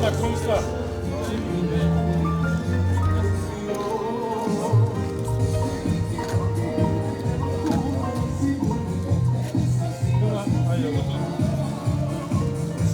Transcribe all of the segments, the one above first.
Tak konsta.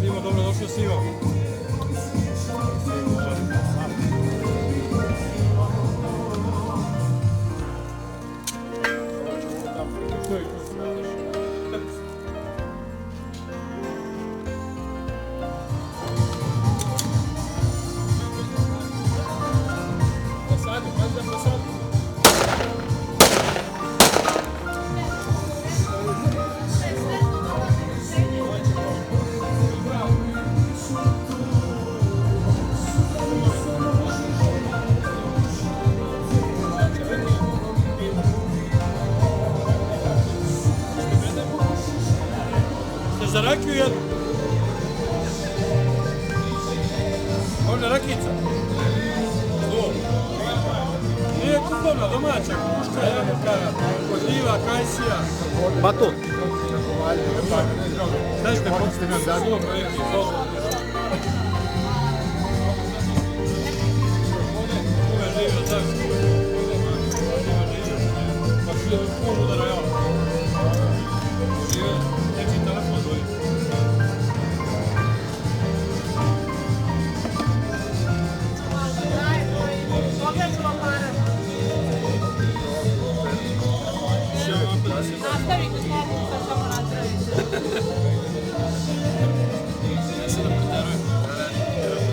Simo, dobro došao Simo. Za rakiju jedu. Možda rakica. Nije kupovna, domaća, kuška, jabuka, šljiva, kajsija. Batut. Znaš te podstim na zadnju projekti, Ove živio, tako. Pa živio pun udara javno. Živio, neki telefon doji. Nastavite slobodno, sad samo napravite. Ja se da preterujem.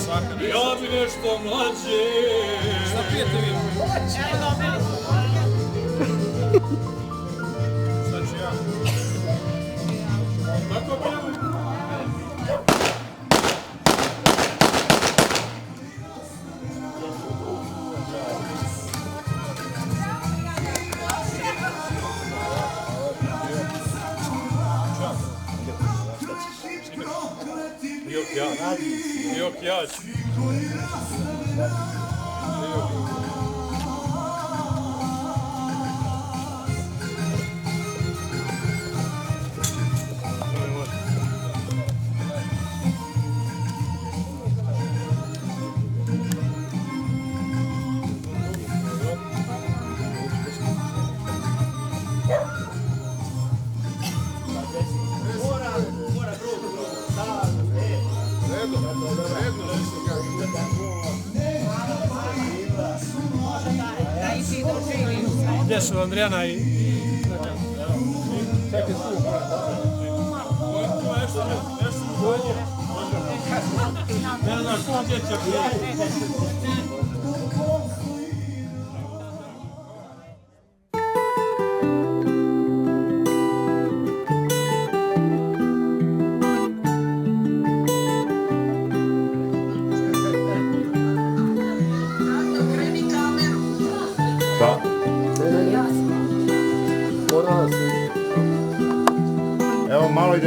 Svaka. Ja bi nešto mlađe. Šta pijete vi? Evo dobili smo. Šta ću ja? Tako pijemo. Yok ya. Gdje su Andrijana i... Čekaj tu. Ne znaš, ko dječak je? Evo malo i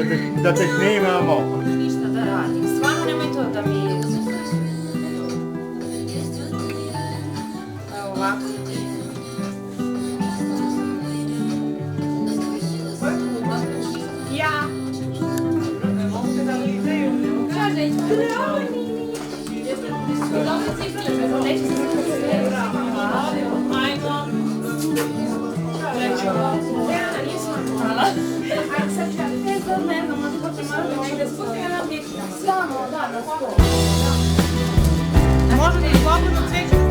da te snimamo. Ništa da radim. Stvarno nemoj to da mi... Evo ovako. Ja. Kaže, brani. Dobro cifle, neće se sve. Ajmo. Dejana, nismo. Hvala. Ajde, sad ću ja 5 godina jednom, možda hoće malo da spustimo na pjeća. Samo, da, na 100. Može li slobodno cveću?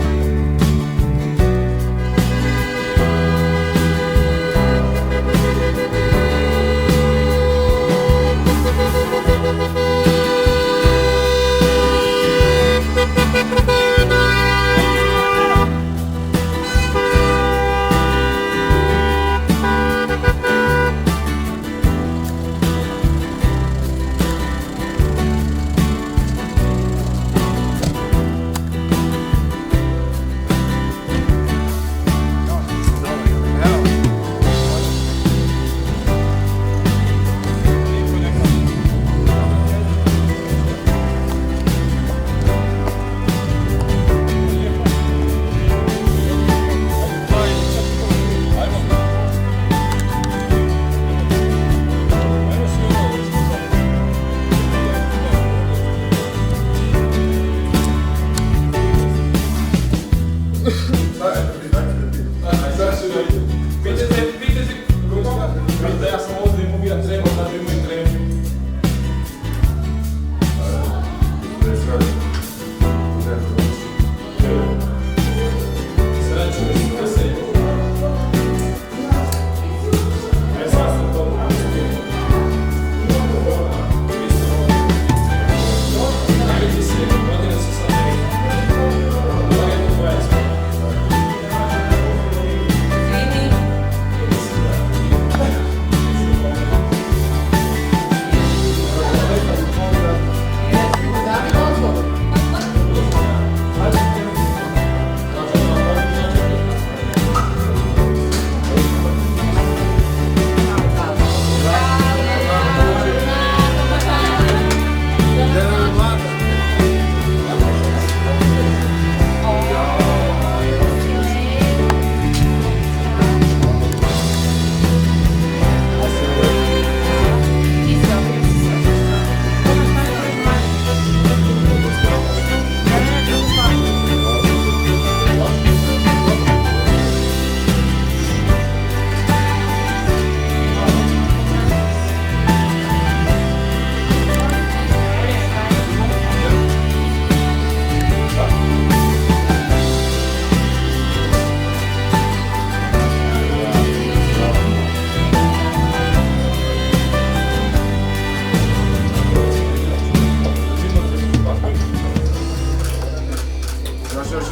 Još.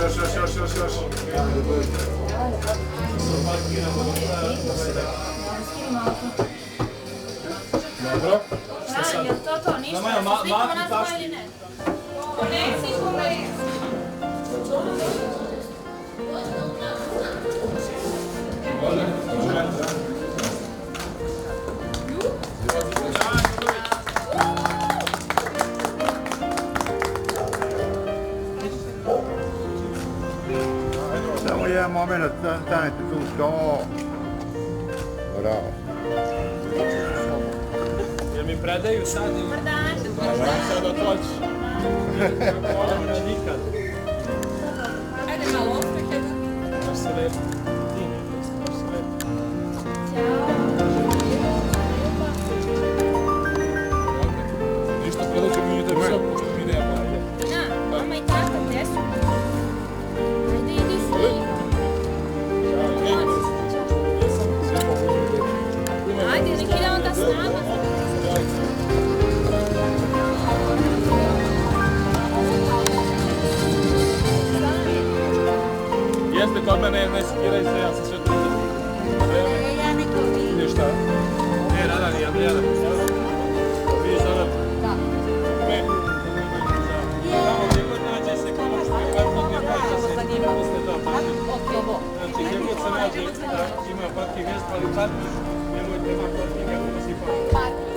Dobro. Šta sad? Jel to ništa? Maja, maki taški. Ili ne? Ponesi ponesi. Samo jedan moment, stanete tu što. Bravo. Jel mi predaju sad ili? Dobar dan. Sad da toći. Nikad. Ajde malo osprekaj. Baš se lepo. Baš se lepo. Ništa, predat ću mi da bi sve pošto mi idemo. Na, mama i tata, gdje su? Ajde, idi s njim. Ajde, nek ide onda s nama. Jeste kod mene, ne skiraj se, ja sam sve tu. Ja neko vidim. Ništa. Ne, Rada, ni Andrijana. Vi sada? Da. Ne. Tamo gdje god nađe se konačno i parking je parka se posle da parking. Znači gdje god se nađe ima parking mjesto, ali parking nemojte ima parkinga, nema si parking.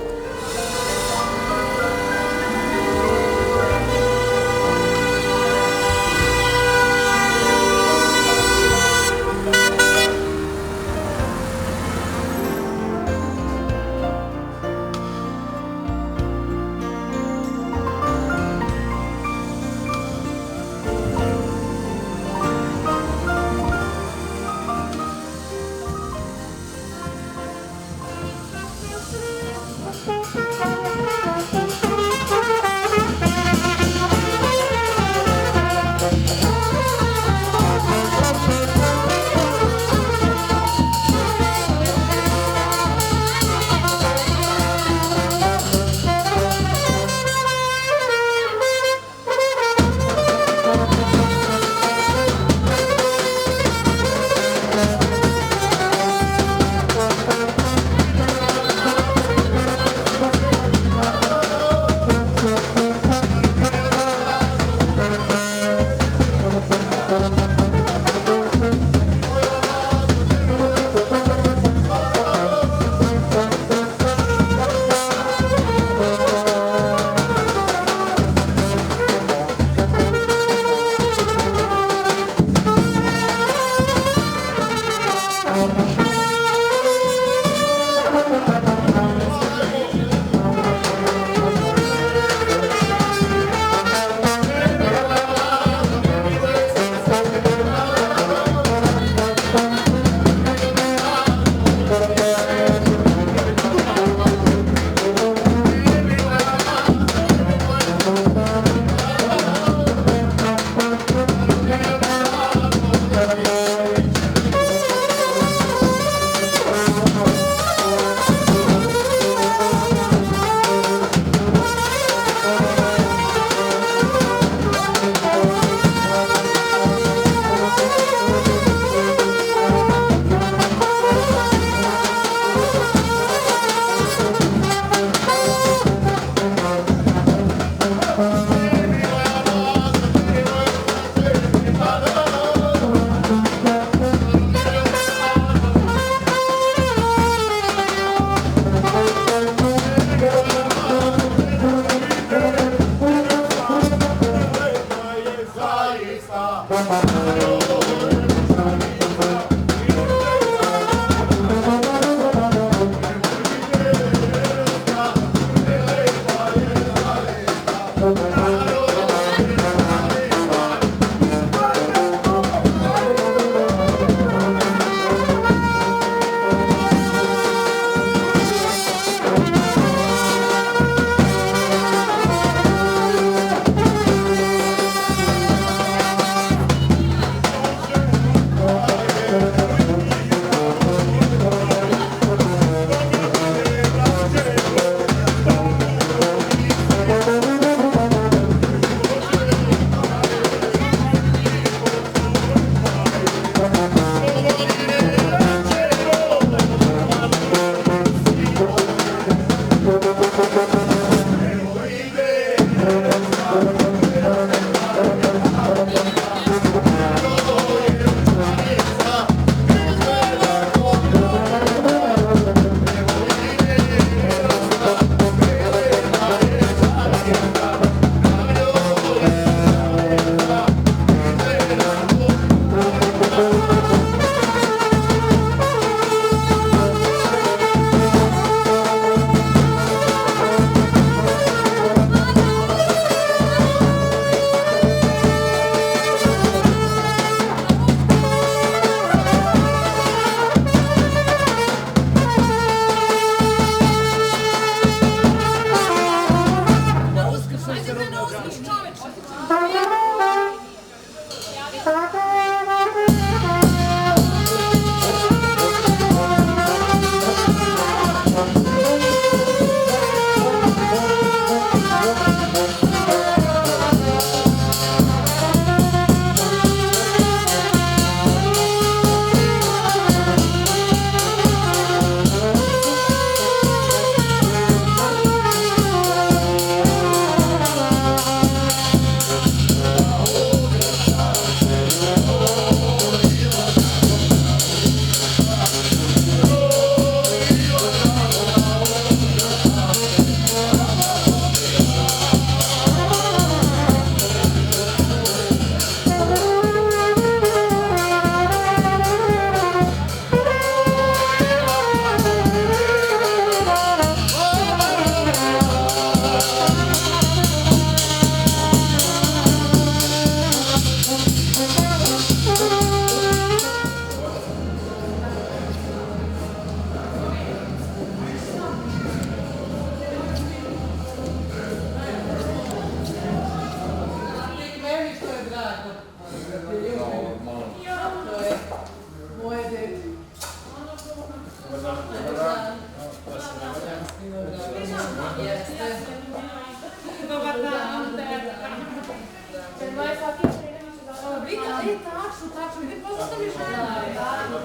tačno, tačno. Vi poznate mi ženu.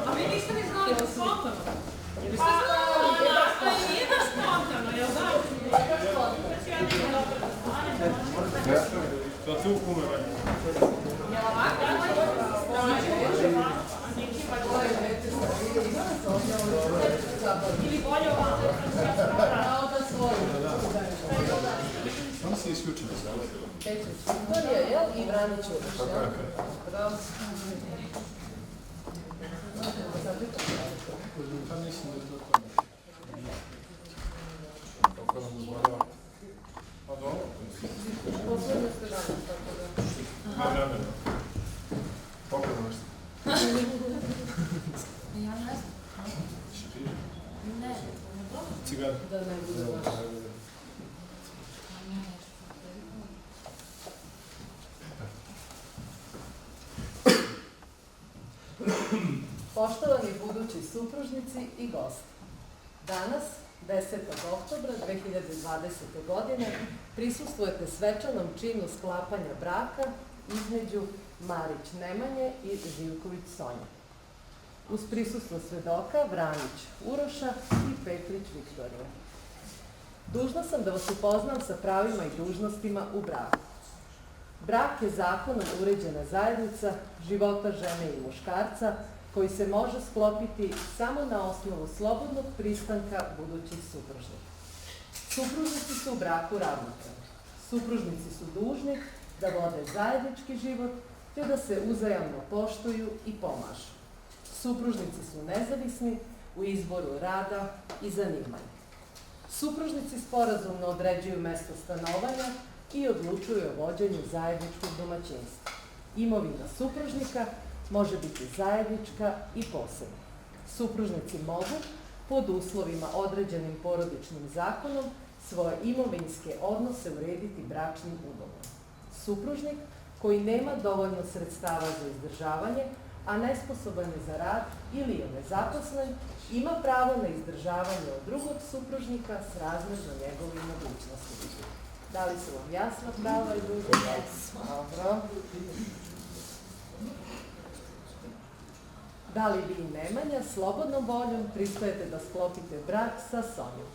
A vi niste ni znali da spontano. Pa nije da spontano, jel da? To tu kume vanje. Jel ovako? Ili bolje ovako. Samo se isključili sada. Viktorija, jel? I Vranić Uroš, jel? Bravo. Pa mislim da je to to. Kako nam uzmara? Pa dobro. Posledno ste danas, tako da. Ima vremena. Pokredno nešto. Ja ne znam. Šipira? Ne. Cigar? Da ne bude baš. Poštovani budući supružnici i gosti, danas, 10. oktobra 2020. godine, prisustvujete svečanom činu sklapanja braka između Marić Nemanje i Živković Sonje. Uz prisustvo svedoka Vranić Uroša i Petrić Viktorija. Dužna sam da vas upoznam sa pravima i dužnostima u braku. Brak je zakonom uređena zajednica života žene i muškarca koji se može sklopiti samo na osnovu slobodnog pristanka budućih supružnika. Supružnici su u braku ravnopravni. Supružnici su dužni da vode zajednički život te da se uzajamno poštuju i pomažu. Supružnici su nezavisni u izboru rada i zanimanja. Supružnici sporazumno određuju mesto stanovanja i odlučuju o vođenju zajedničkog domaćinstva. Imovina supružnika može biti zajednička i posebna. Supružnici mogu, pod uslovima određenim porodičnim zakonom, svoje imovinske odnose urediti bračnim ugovorom. Supružnik koji nema dovoljno sredstava za izdržavanje, a nesposoban je za rad ili je nezaposlen, ima pravo na izdržavanje od drugog supružnika s razmjerno njegovim mogućnostima. Da li su vam jasna prava i dužnosti? Dobro. Da li vi i Nemanja slobodnom voljom pristajete da sklopite brak sa Sonjom?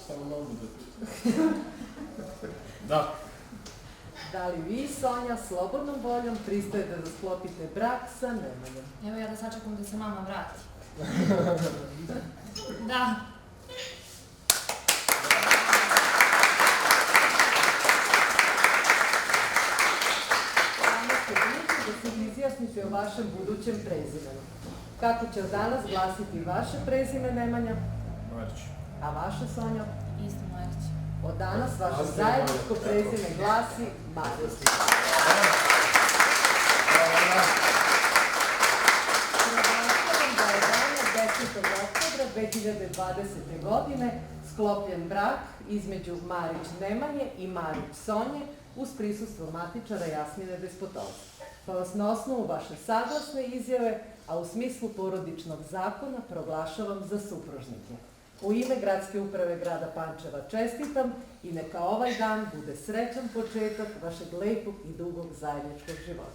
Samo mogu da pitam. Da. Da li vi, Sonja, slobodnom voljom pristajete da sklopite brak sa Nemanjom? Evo ja da sačekam da se mama vrati. Da. Samo ste dužni da se izjasnite o vašem budućem prezimenu. Kako će od danas glasiti vaše prezime, Nemanja? Marić. A vaše, Sonja? Isto Marić. Od danas vaše zajedničko prezime glasi Marić. Naglašavam da je dana 10. oktobra 2020. godine sklopljen brak između Marić Nemanje i Marić Sonje uz prisustvo matičara Jasmine Despotovske. Pa vas na osnovu vaše saglasne izjave, a u smislu porodičnog zakona proglašavam za supružnike. U ime Gradske uprave grada Pančeva čestitam i neka ovaj dan bude srećan početak vašeg lepog i dugog zajedničkog života.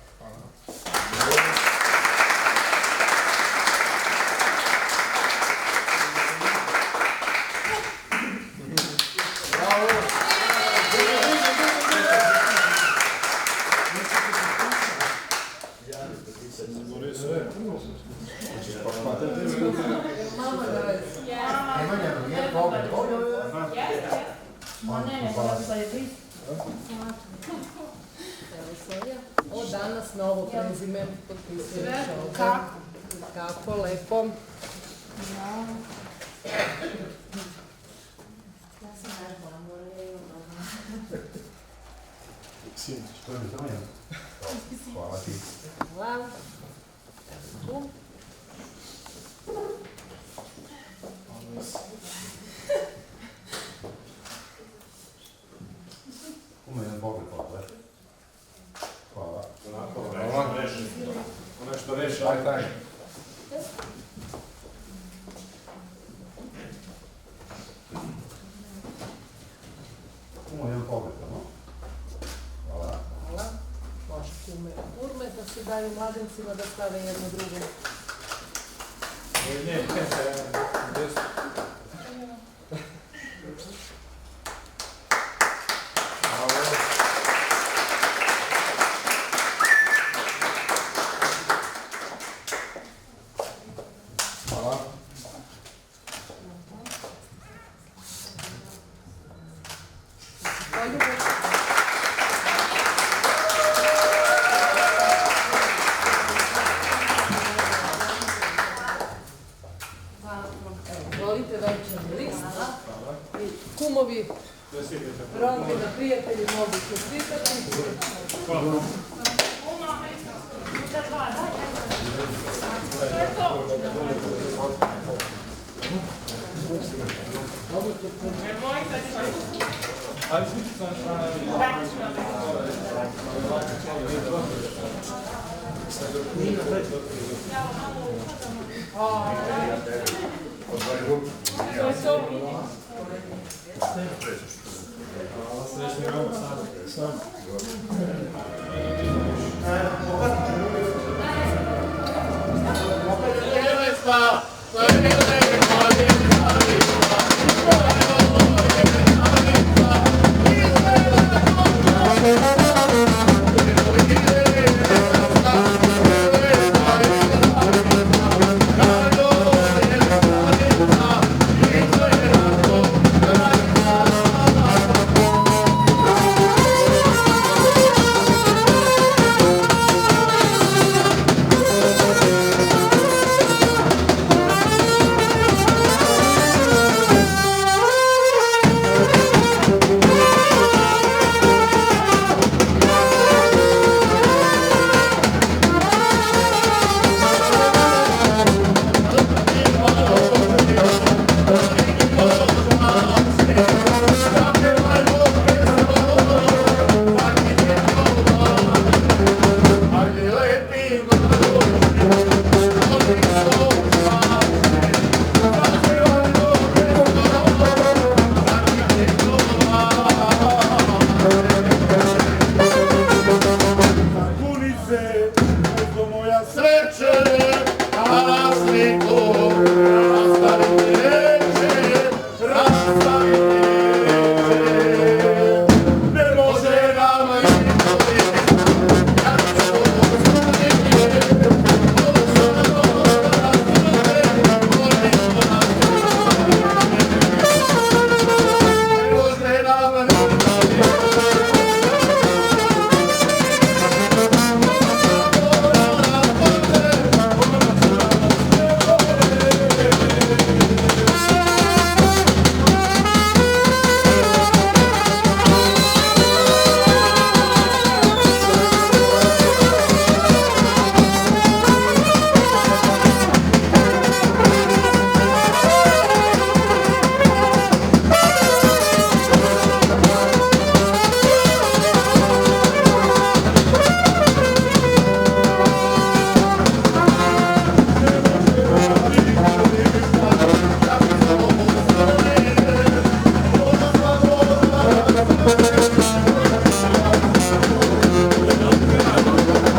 Mama da je. Evo Sonja, od danas novo prezime potpisuješ ovdje. Kako? Kako, lepo. Ja sam vežbala, moram da imam. Sinić. To je Sonja. Hvala ti. Hvala. Evo tu. Ima jedan pogled, hvala. Hvala. Ono što reši. Aj, taj. Ima jedan pogled, no? Hvala. Hvala. Može kume urme da se daju mladencima da stave jedno drugo. Ne, desno. Hvala. Volite venčani list i kumovi, rodbina, prijatelji mogu čestitati. Hvala. Ali svi su na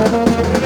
Thank you.